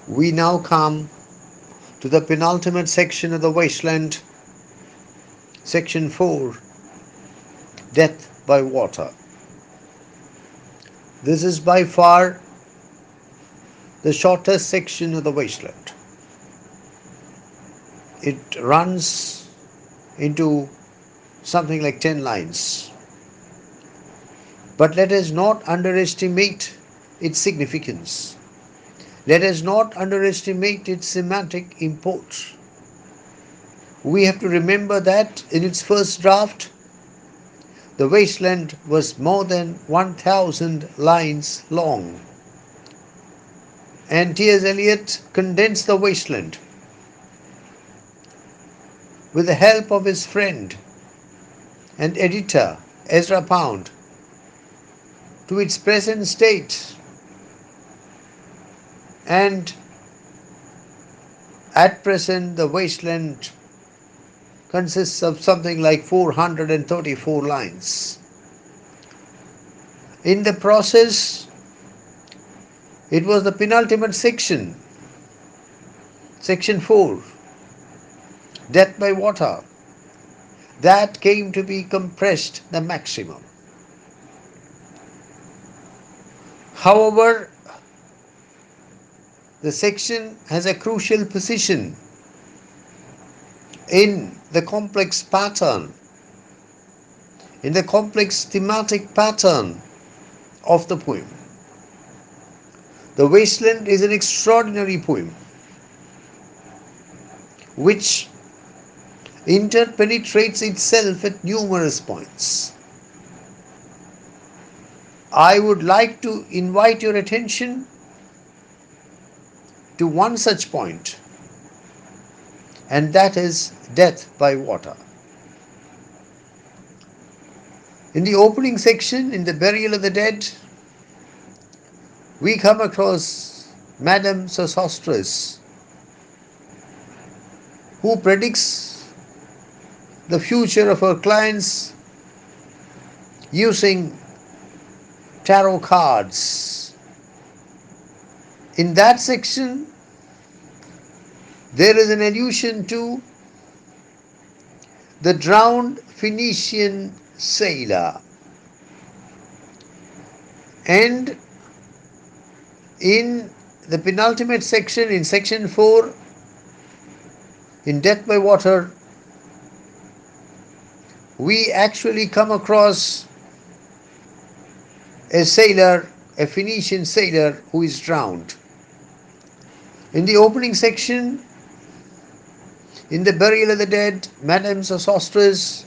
We now come to the penultimate section of the wasteland, section 4, death by water. This is by far the shortest section of the wasteland. It runs into something like 10 lines. But let us not underestimate its significance. Let us not underestimate its semantic import. We have to remember that in its first draft, the wasteland was more than 1,000 lines long. And T.S. Eliot condensed the wasteland with the help of his friend and editor Ezra Pound to its present state, and at present the wasteland consists of something like 434 lines. In the process, it was the penultimate section, section 4, death by water, that came to be compressed the maximum. However, the section has a crucial position in the complex pattern, in the complex thematic pattern of the poem. The Wasteland is an extraordinary poem which interpenetrates itself at numerous points. I would like to invite your attention to one such point, and that is death by water. In the opening section, in the burial of the dead, we come across Madame Sosostris, who predicts the future of her clients using tarot cards. In that section, there is an allusion to the drowned Phoenician sailor. And in the penultimate section, in section 4, in Death by Water, we actually come across a sailor, a Phoenician sailor who is drowned. In the opening section, in the burial of the dead, Madame Sosostris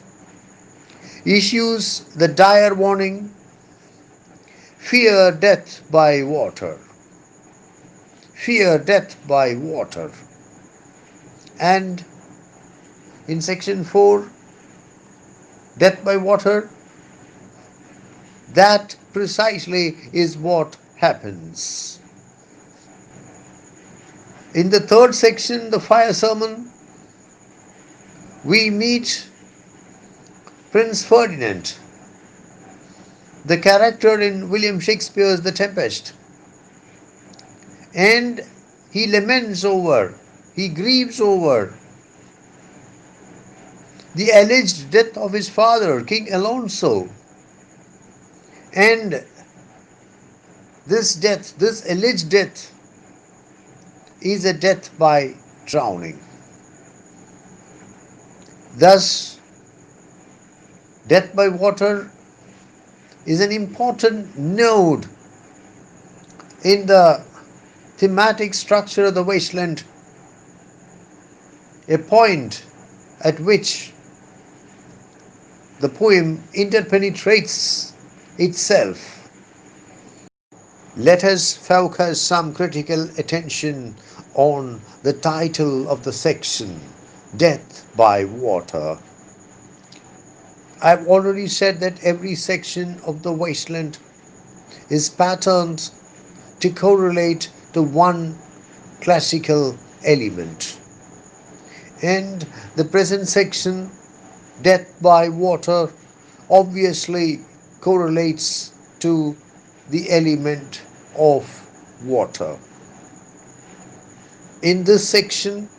issues the dire warning, fear death by water. Fear death by water. And in section 4, death by water, that precisely is what happens. In the third section, the fire sermon, we meet Prince Ferdinand, the character in William Shakespeare's The Tempest, and he laments over, he grieves over the alleged death of his father, King Alonso. And this death, this alleged death, is a death by drowning. Thus, death by water is an important node in the thematic structure of the wasteland, a point at which the poem interpenetrates itself. Let us focus some critical attention on the title of the section, Death by Water. I've already said that every section of the wasteland is patterned to correlate to one classical element. And the present section, Death by Water, obviously correlates to the element of water. In this section,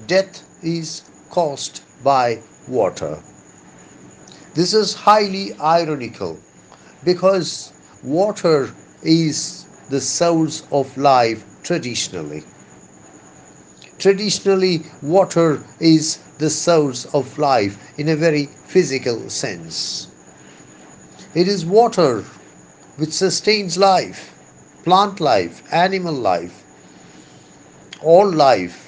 death is caused by water. This is highly ironical because water is the source of life traditionally. Traditionally, water is the source of life in a very physical sense. It is water which sustains life, plant life, animal life, all life.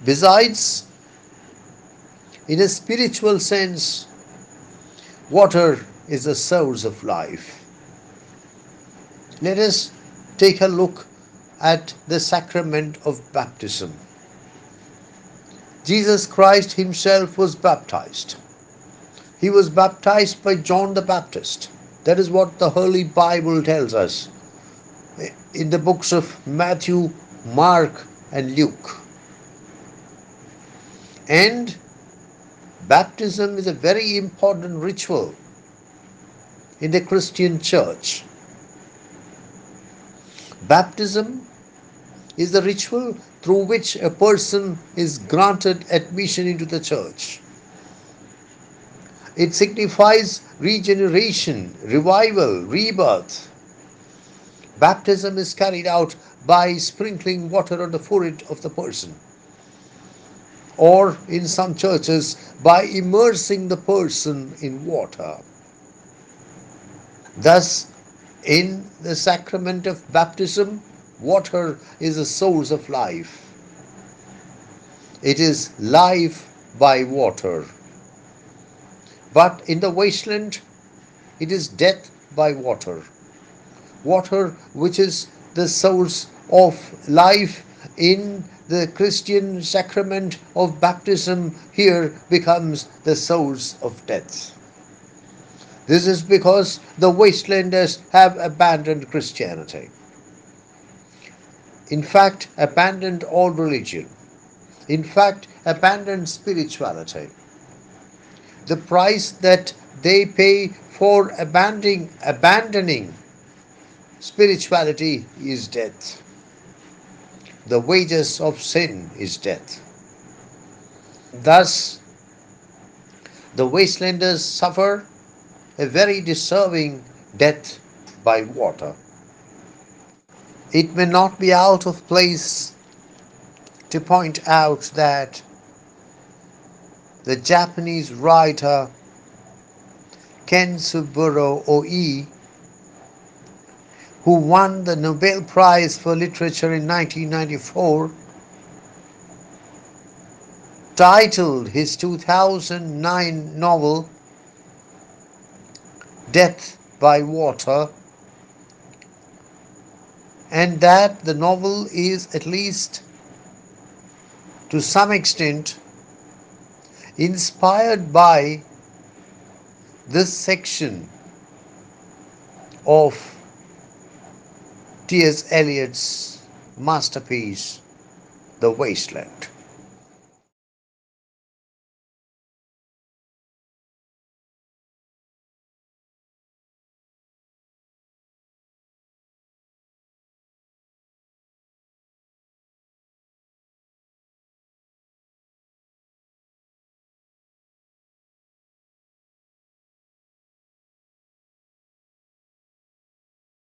Besides, in a spiritual sense, water is the source of life. Let us take a look at the sacrament of baptism. Jesus Christ himself was baptized. He was baptized by John the Baptist. That is what the Holy Bible tells us in the books of Matthew, Mark, and Luke. And baptism is a very important ritual in the Christian church. Baptism is the ritual through which a person is granted admission into the church. It signifies regeneration, revival, rebirth. Baptism is carried out by sprinkling water on the forehead of the person, or in some churches, by immersing the person in water. Thus, in the sacrament of baptism, water is a source of life. It is life by water. But in the wasteland, it is death by water. Water, which is the source of life in the Christian sacrament of baptism, here becomes the source of death. This is because the wastelanders have abandoned Christianity. In fact, abandoned all religion. In fact, abandoned spirituality. The price that they pay for abandoning spirituality is death. The wages of sin is death. Thus, the wastelanders suffer a very deserving death by water. It may not be out of place to point out that the Japanese writer Kensuburo Oi, who won the Nobel Prize for Literature in 1994, titled his 2009 novel Death by Water, and that the novel is, at least to some extent, inspired by this section of T.S. Eliot's masterpiece, The Wasteland.